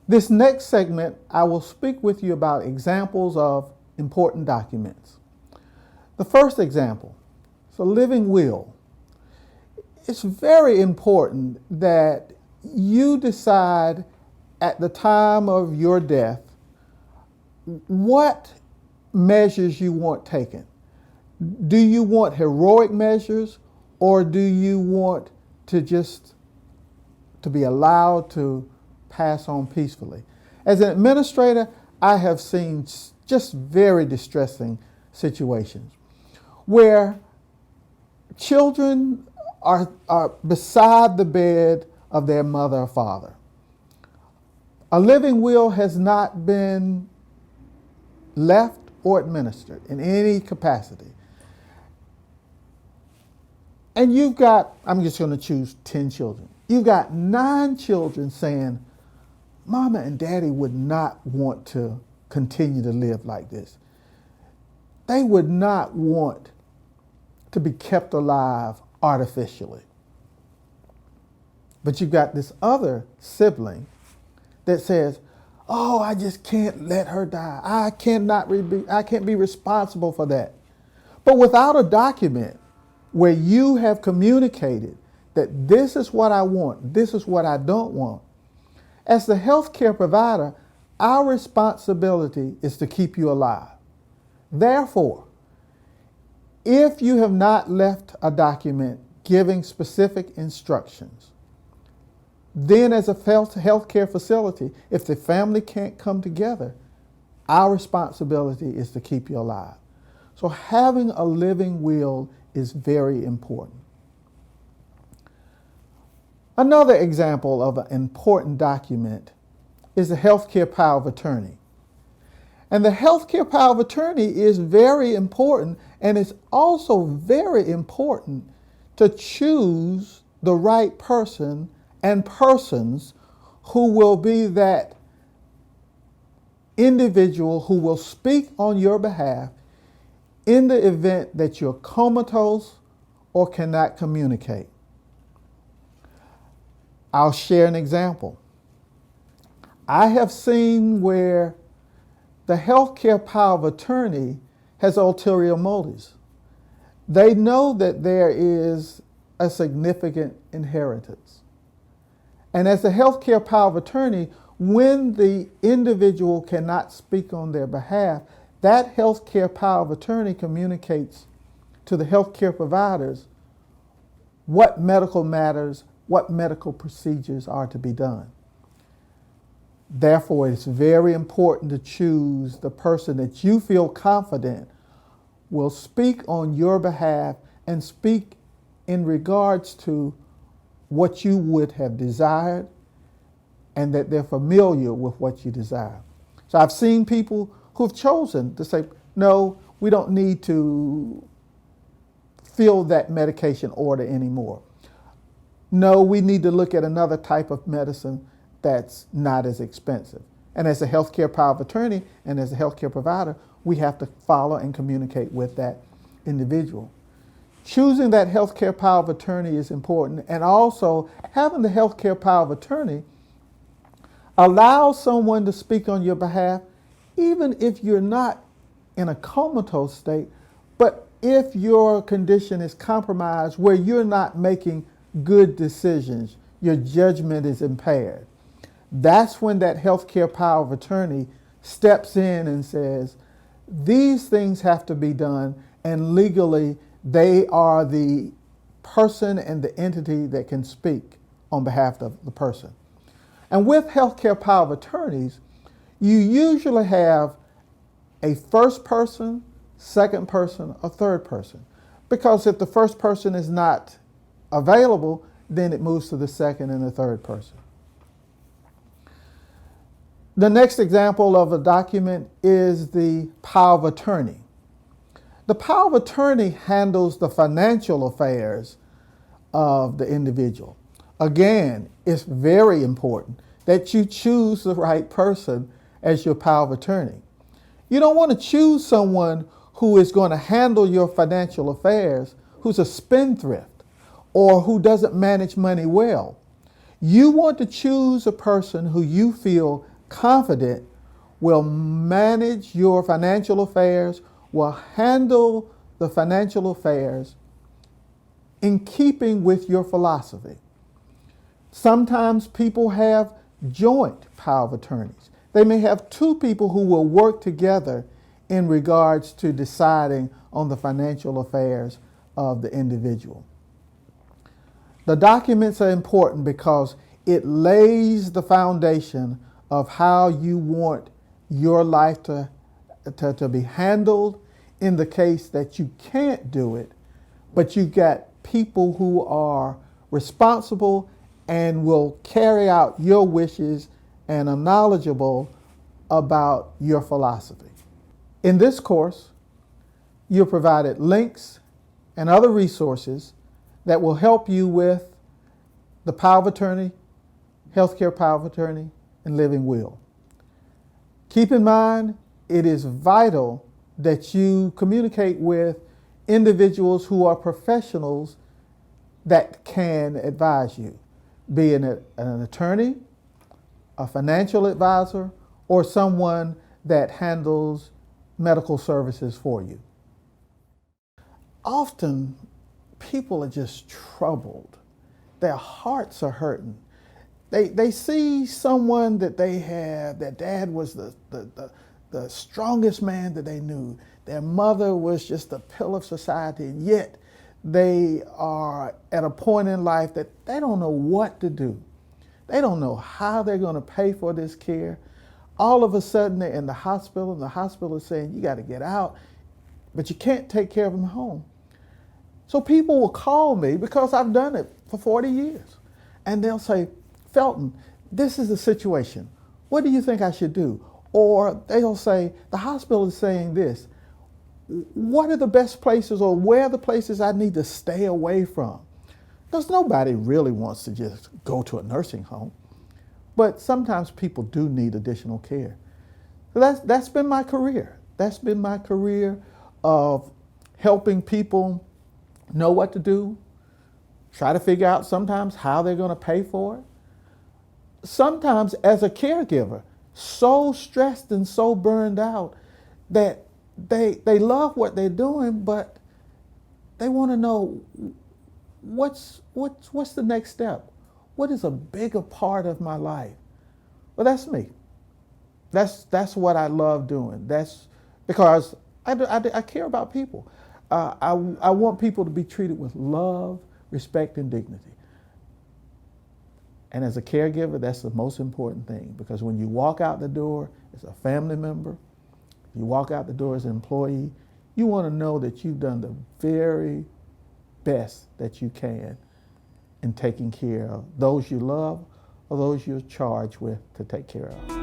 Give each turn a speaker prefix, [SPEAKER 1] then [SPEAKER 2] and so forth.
[SPEAKER 1] This next segment, I will speak with you about examples of important documents. The first example is a living will. It's very important that you decide at the time of your death what measures you want taken. Do you want heroic measures, or do you want to just to be allowed to pass on peacefully? As an administrator, I have seen just very distressing situations where children are beside the bed of their mother or father. A living will has not been left or administered in any capacity. And you've got, I'm just going to choose 10 children. You've got 9 children saying, Mama and Daddy would not want to continue to live like this. They would not want to be kept alive artificially. But you've got this other sibling that says, oh, I just can't let her die. I can't be responsible for that. But without a document where you have communicated that this is what I want, this is what I don't want, as the healthcare provider, our responsibility is to keep you alive. Therefore, if you have not left a document giving specific instructions, then as a healthcare facility, if the family can't come together, our responsibility is to keep you alive. So having a living will is very important. Another example of an important document is the healthcare power of attorney. And the healthcare power of attorney is very important, and it's also very important to choose the right person and persons who will be that individual who will speak on your behalf in the event that you're comatose or cannot communicate. I'll share an example. I have seen where the healthcare power of attorney has ulterior motives. They know that there is a significant inheritance. And as a healthcare power of attorney, when the individual cannot speak on their behalf, that healthcare power of attorney communicates to the healthcare providers what medical matters, what medical procedures are to be done. Therefore, it's very important to choose the person that you feel confident will speak on your behalf and speak in regards to what you would have desired, and that they're familiar with what you desire. So I've seen people who've chosen to say, no, we don't need to fill that medication order anymore. No, we need to look at another type of medicine that's not as expensive. And as a healthcare power of attorney and as a healthcare provider, we have to follow and communicate with that individual. Choosing that healthcare power of attorney is important, and also having the healthcare power of attorney allow someone to speak on your behalf, even if you're not in a comatose state, but if your condition is compromised where you're not making good decisions, your judgment is impaired. That's when that healthcare power of attorney steps in and says, these things have to be done, and legally they are the person and the entity that can speak on behalf of the person. And with healthcare power of attorneys, you usually have a first person, second person, or third person. Because if the first person is not available, then it moves to the second and the third person. The next example of a document is the power of attorney. The power of attorney handles the financial affairs of the individual. Again, it's very important that you choose the right person as your power of attorney. You don't want to choose someone who is going to handle your financial affairs, who's a spendthrift, or who doesn't manage money well. You want to choose a person who you feel confident will manage your financial affairs, will handle the financial affairs in keeping with your philosophy. Sometimes people have joint power of attorneys. They may have two people who will work together in regards to deciding on the financial affairs of the individual. The documents are important because it lays the foundation of how you want your life to be handled in the case that you can't do it, but you got people who are responsible and will carry out your wishes and are knowledgeable about your philosophy. In this course, you're provided links and other resources that will help you with the power of attorney, healthcare power of attorney, and living will. Keep in mind, it is vital that you communicate with individuals who are professionals that can advise you, be it an attorney, a financial advisor, or someone that handles medical services for you. Often, people are just troubled. Their hearts are hurting. They see someone that they have, their dad was the strongest man that they knew. Their mother was just a pillar of society, and yet they are at a point in life that they don't know what to do. They don't know how they're going to pay for this care. All of a sudden, they're in the hospital, and the hospital is saying, you got to get out, but you can't take care of them at home. So people will call me because I've done it for 40 years. And they'll say, Felton, this is the situation. What do you think I should do? Or they'll say, the hospital is saying this. What are the best places, or where are the places I need to stay away from? Because nobody really wants to just go to a nursing home. But sometimes people do need additional care. So that's been my career. That's been my career of helping people know what to do, try to figure out sometimes how they're going to pay for it. Sometimes as a caregiver, so stressed and so burned out that they love what they're doing, but they want to know what's the next step? What is a bigger part of my life? Well, that's me. That's what I love doing. That's because I care about people. I want people to be treated with love, respect, and dignity. And as a caregiver, that's the most important thing, because when you walk out the door as a family member, you walk out the door as an employee, you want to know that you've done the very best that you can in taking care of those you love or those you're charged with to take care of.